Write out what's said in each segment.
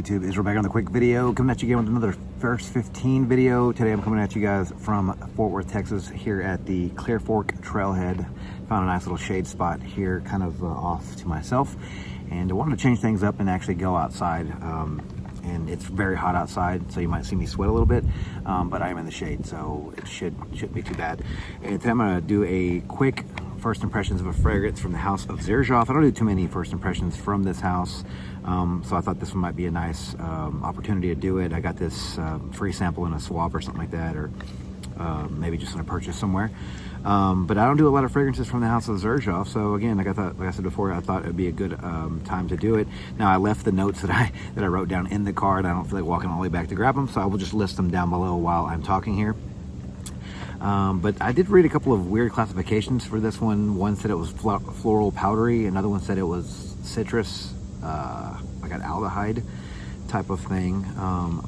YouTube? Israel back on the quick video, coming at you again with another First 15 video. Today I'm coming at you guys from Fort Worth, Texas, here at the Clear Fork Trailhead. Found a nice little shade spot here, kind of off to myself, and I wanted to change things up and actually go outside. And it's very hot outside, so you might see me sweat a little bit, but I am in the shade, so it shouldn't be too bad. And today I'm gonna do a quick first impressions of a fragrance from the house of Xerjoff. I don't do too many first impressions from this house, so I thought this one might be a nice opportunity to do it. I got this free sample in a swap or something like that, or maybe just in a purchase somewhere. But I don't do a lot of fragrances from the house of Xerjoff, so again, like I said before, I thought it would be a good time to do it. Now, I left the notes that I wrote down in the card. I don't feel like walking all the way back to grab them, so I will just list them down below while I'm talking here. But I did read a couple of weird classifications for this one. One said it was floral powdery. Another one said it was citrus, like an aldehyde type of thing.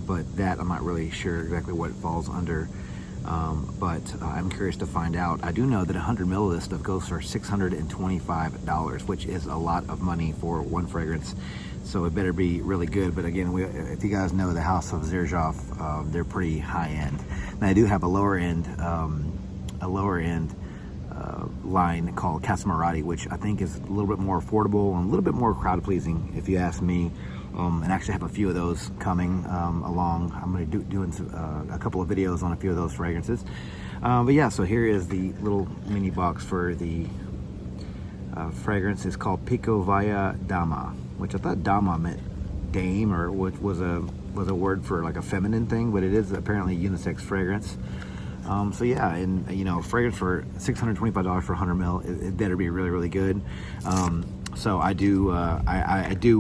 But that I'm not really sure exactly what it falls under. But I'm curious to find out. I do know that 100 ml of this stuff goes for $625, which is a lot of money for one fragrance. So it better be really good. But again, if you guys know the house of Xerjoff, they're pretty high end. Now, I do have a lower end line called Casamarati, which I think is a little bit more affordable and a little bit more crowd pleasing, if you ask me. And actually have a few of those coming along. I'm going to doing a couple of videos on a few of those fragrances. But yeah, so here is the little mini box for the fragrance. It's called Pikovaya Dama, which I thought Dama meant dame, or which was a word for like a feminine thing, but it is apparently a unisex fragrance. So yeah, and you know, fragrance for $625 for 100 ml, it better be really, really good. So I do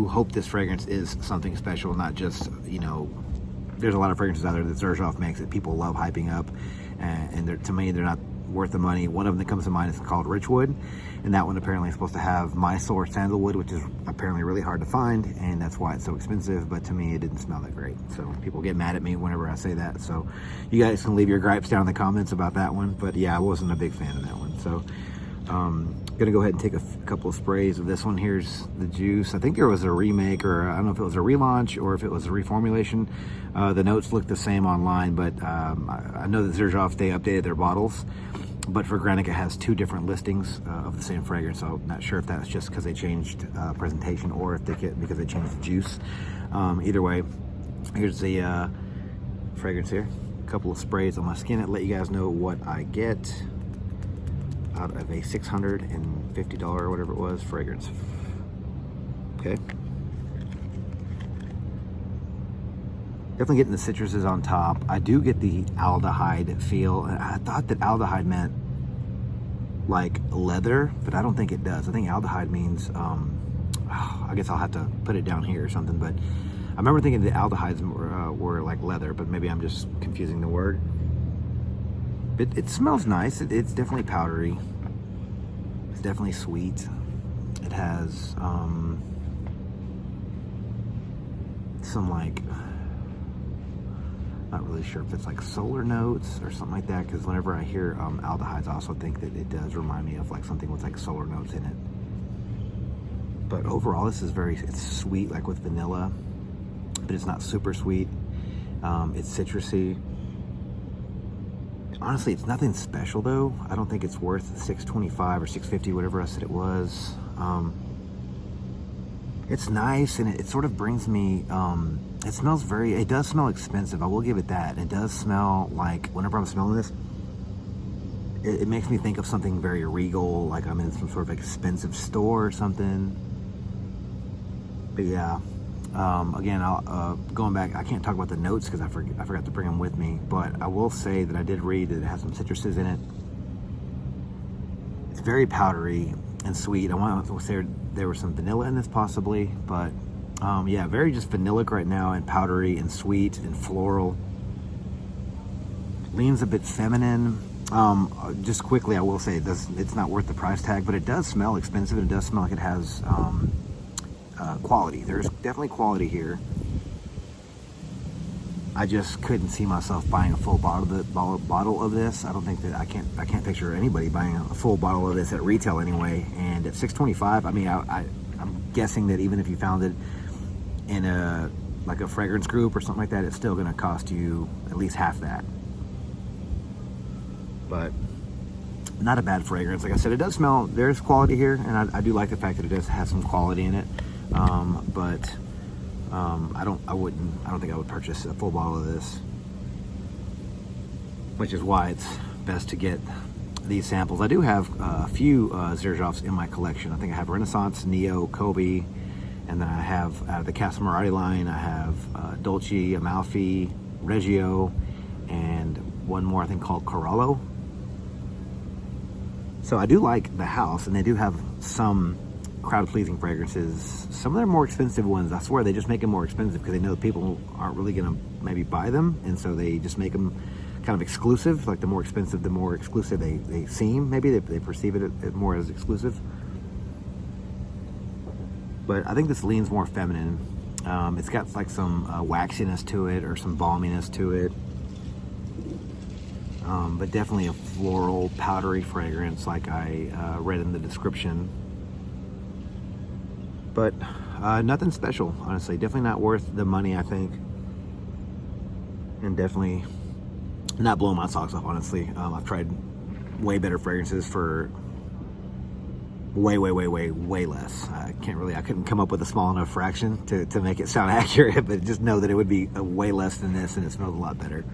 hope this fragrance is something special, not just, you know, there's a lot of fragrances out there that Xerjoff makes that people love hyping up, and to me, they're not worth the money. One of them that comes to mind is called Richwood, and that one apparently is supposed to have Mysore or sandalwood, which is apparently really hard to find, and that's why it's so expensive. But to me, it didn't smell that great, so people get mad at me whenever I say that. So you guys can leave your gripes down in the comments about that one. But yeah, I wasn't a big fan of that one. So gonna go ahead and take a couple of sprays of this one. Here's the juice. I think there was a remake, or I don't know if it was a relaunch or if it was a reformulation. The notes look the same online, but I know that Xerjoff, they updated their bottles, but for Granica it has two different listings of the same fragrance. So I'm not sure if that's just because they changed presentation, or if because they changed the juice. Either way, here's the fragrance here. A couple of sprays on my skin to let you guys know what I get out of a $650 or whatever it was fragrance. Okay. Definitely getting the citruses on top. I do get the aldehyde feel. I thought that aldehyde meant like leather, but I don't think it does. I think aldehyde means, I guess I'll have to put it down here or something, but I remember thinking the aldehydes were like leather, but maybe I'm just confusing the word. It smells nice. It's definitely powdery. It's definitely sweet. It has some, like, not really sure if it's like solar notes or something like that, because whenever I hear aldehydes, I also think that it does remind me of like something with like solar notes in it. But overall, this is it's sweet, like with vanilla, but it's not super sweet. It's citrusy. Honestly, it's nothing special though. I don't think it's worth $625 or $650, whatever I said it was. It's nice, and it sort of brings me, it does smell expensive. I will give it that. It does smell like, whenever I'm smelling this, it makes me think of something very regal, like I'm in some sort of expensive store or something. But yeah. Again, going back, I can't talk about the notes because I forgot to bring them with me, but I will say that I did read that it has some citruses in it. It's very powdery and sweet. I want to say there was some vanilla in this possibly, but yeah, very just vanillic right now, and powdery and sweet and floral. Leans a bit feminine. Just quickly, I will say it's not worth the price tag, but it does smell expensive, and it does smell like it has quality. There's definitely quality here. I just couldn't see myself buying a full bottle of this. I don't think that I can't picture anybody buying a full bottle of this at retail anyway. And at $625, I mean, I'm guessing that even if you found it in a like a fragrance group or something like that, it's still going to cost you at least half that. But not a bad fragrance. Like I said, it does smell, there's quality here, and I do like the fact that it does have some quality in it. But I don't think I would purchase a full bottle of this, which is why it's best to get these samples. I do have a few Xerjoffs in my collection. I think I have Renaissance, Neo, Kobe, and then I have out of the Casa Marati line, I have Dolce, Amalfi, Reggio, and one more I think called Corallo. So I do like the house, and they do have some crowd-pleasing fragrances. Some of their more expensive ones, I swear, they just make them more expensive because they know people aren't really gonna maybe buy them, and so they just make them kind of exclusive. Like the more expensive, the more exclusive they seem. Maybe they perceive it more as exclusive. But I think this leans more feminine. It's got like some waxiness to it, or some balminess to it. But definitely a floral, powdery fragrance, like I read in the description. But nothing special, honestly. Definitely not worth the money, I think. And definitely not blowing my socks off, honestly. I've tried way better fragrances for way less. I couldn't come up with a small enough fraction to make it sound accurate, but just know that it would be way less than this, and it smells a lot better.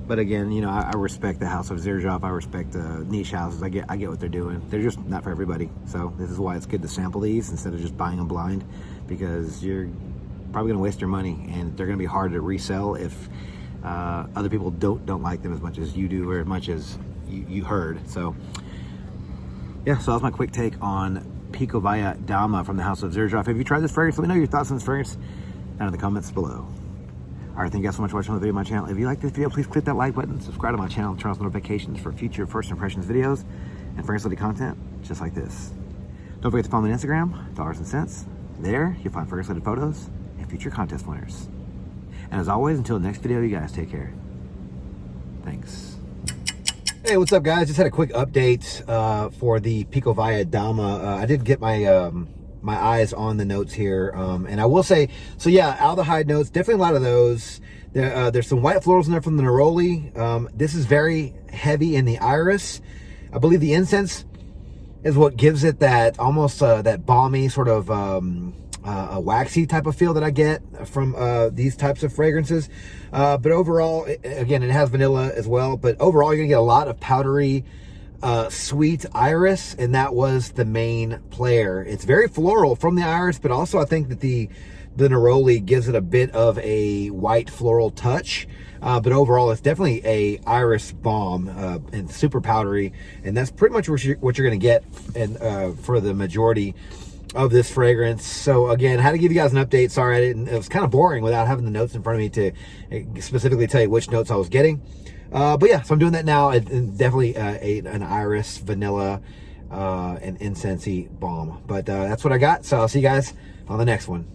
But again, you know, I respect the House of Xerjoff. I respect niche houses. I get what they're doing. They're just not for everybody. So this is why it's good to sample these instead of just buying them blind, because you're probably going to waste your money, and they're going to be hard to resell if other people don't like them as much as you do, or as much as you heard. So yeah, so that was my quick take on Pikovaya Dama from the House of Xerjoff. Have you tried this fragrance? Let me know your thoughts on this fragrance down in the comments below. All right, thank you guys so much for watching the video on my channel. If you like this video, please click that like button, subscribe to my channel, turn on notifications for future first impressions videos and fragrance-related content just like this. Don't forget to follow me on Instagram, Dollars and Cents. There, you'll find fragrance-related photos and future contest winners. And as always, until the next video, you guys take care. Thanks. Hey, what's up, guys? Just had a quick update for the Pikovaya Dama. I did get my my eyes on the notes here, and I will say, so yeah, aldehyde notes, definitely a lot of those. There's some white florals in there from the neroli. This is very heavy in the iris. I believe the incense is what gives it that almost that balmy sort of a waxy type of feel that I get from these types of fragrances. But overall, again, it has vanilla as well, but overall you're gonna get a lot of powdery, sweet iris, and that was the main player. It's very floral from the iris, but also I think that the neroli gives it a bit of a white floral touch. But overall, it's definitely a iris bomb, and super powdery, and that's pretty much what you're going to get for the majority of this fragrance. So again, I had to give you guys an update. Sorry, it was kind of boring without having the notes in front of me to specifically tell you which notes I was getting. But yeah, so I'm doing that now. And definitely an iris, vanilla, and incensey bomb. But that's what I got. So I'll see you guys on the next one.